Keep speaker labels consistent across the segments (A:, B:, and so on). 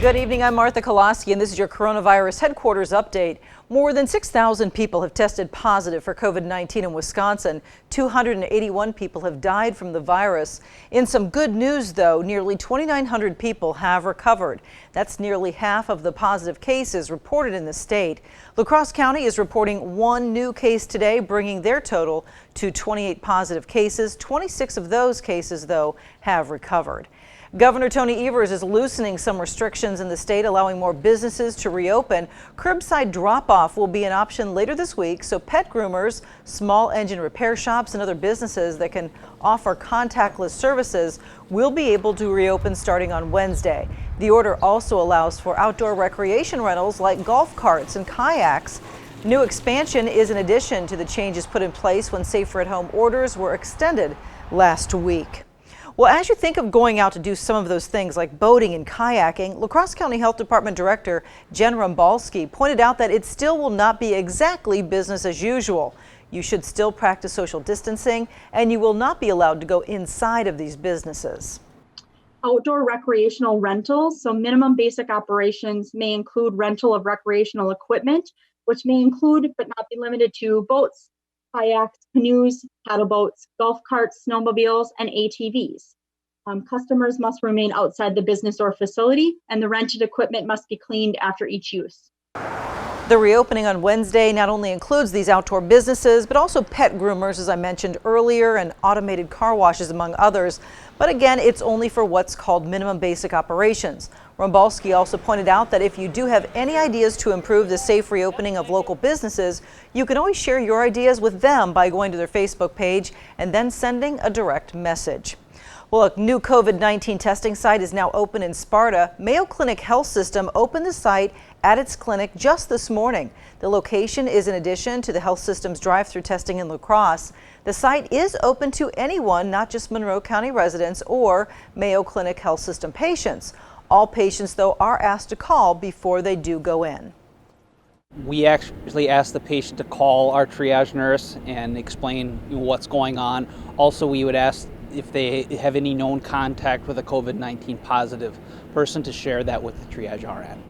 A: Good evening, I'm Martha Kolaski, and this is your coronavirus headquarters update. More than 6,000 people have tested positive for COVID-19 in Wisconsin. 281 people have died from the virus. In some good news, though, nearly 2,900 people have recovered. That's nearly half of the positive cases reported in the state. La Crosse County is reporting one new case today, bringing their total to 28 positive cases. 26 of those cases, though, have recovered. Governor Tony Evers is loosening some restrictions in the state, allowing more businesses to reopen. Curbside drop-off will be an option later this week, so pet groomers, small engine repair shops, and other businesses that can offer contactless services will be able to reopen starting on Wednesday. The order also allows for outdoor recreation rentals like golf carts and kayaks. New expansion is in addition to the changes put in place when safer-at-home orders were extended last week. Well, as you think of going out to do some of those things like boating and kayaking, La Crosse County Health Department Director Jen Rumbalski pointed out that it still will not be exactly business as usual. You should still practice social distancing, and you will not be allowed to go inside of these businesses.
B: Outdoor recreational rentals, so minimum basic operations may include rental of recreational equipment, which may include but not be limited to boats, kayaks, canoes, paddle boats, golf carts, snowmobiles, and ATVs. Customers must remain outside the business or facility, and the rented equipment must be cleaned after each use.
A: The reopening on Wednesday not only includes these outdoor businesses, but also pet groomers, as I mentioned earlier, and automated car washes, among others. But again, it's only for what's called minimum basic operations. Rumbalski also pointed out that if you do have any ideas to improve the safe reopening of local businesses, you can always share your ideas with them by going to their Facebook page and then sending a direct message. Well, a new COVID-19 testing site is now open in Sparta. Mayo Clinic Health System opened the site at its clinic just this morning. The location is in addition to the health system's drive-through testing in La Crosse. The site is open to anyone, not just Monroe County residents or Mayo Clinic Health System patients. All patients, though, are asked to call before they do go in.
C: We actually ask the patient to call our triage nurse and explain what's going on. Also, we would ask if they have any known contact with a COVID-19 positive person to share that with the triage RN.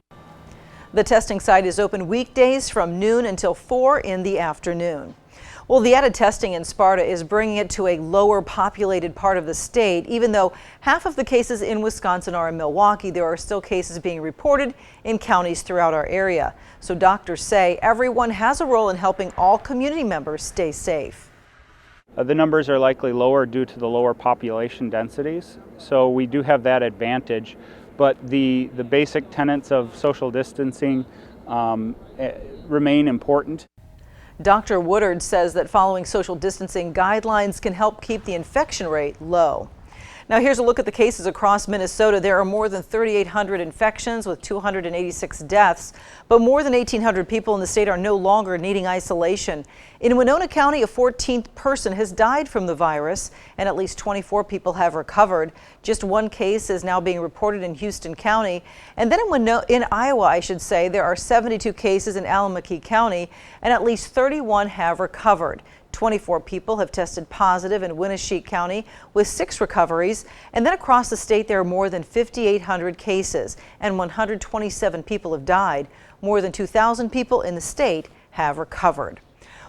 A: The testing site is open weekdays from noon until 4 in the afternoon. Well, the added testing in Sparta is bringing it to a lower populated part of the state. Even though half of the cases in Wisconsin are in Milwaukee, there are still cases being reported in counties throughout our area. So doctors say everyone has a role in helping all community members stay safe.
D: The numbers are likely lower due to the lower population densities, so we do have that advantage. But the basic tenets of social distancing remain important.
A: Dr. Woodard says that following social distancing guidelines can help keep the infection rate low. Now here's a look at the cases across Minnesota. There are more than 3,800 infections with 286 deaths, but more than 1,800 people in the state are no longer needing isolation. In Winona County, a 14th person has died from the virus, and at least 24 people have recovered. Just one case is now being reported in Houston County. And then in Iowa, there are 72 cases in Allamakee County, and at least 31 have recovered. 24 people have tested positive in Winneshiek County with 6 recoveries. And then across the state, there are more than 5,800 cases and 127 people have died. More than 2,000 people in the state have recovered.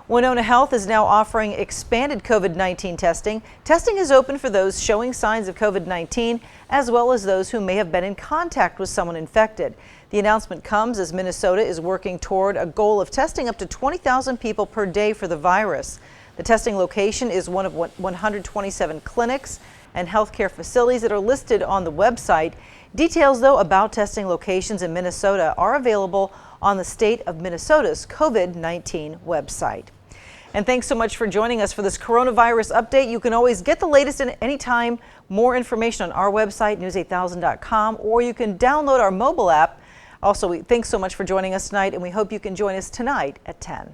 A: Winona Health is now offering expanded COVID-19 testing. Testing is open for those showing signs of COVID-19 as well as those who may have been in contact with someone infected. The announcement comes as Minnesota is working toward a goal of testing up to 20,000 people per day for the virus. The testing location is one of 127 clinics and healthcare facilities that are listed on the website. Details, though, about testing locations in Minnesota are available on the state of Minnesota's COVID-19 website. And thanks so much for joining us for this coronavirus update. You can always get the latest at any time. More information on our website, news8000.com, or you can download our mobile app. Also, thanks so much for joining us tonight, and we hope you can join us tonight at 10.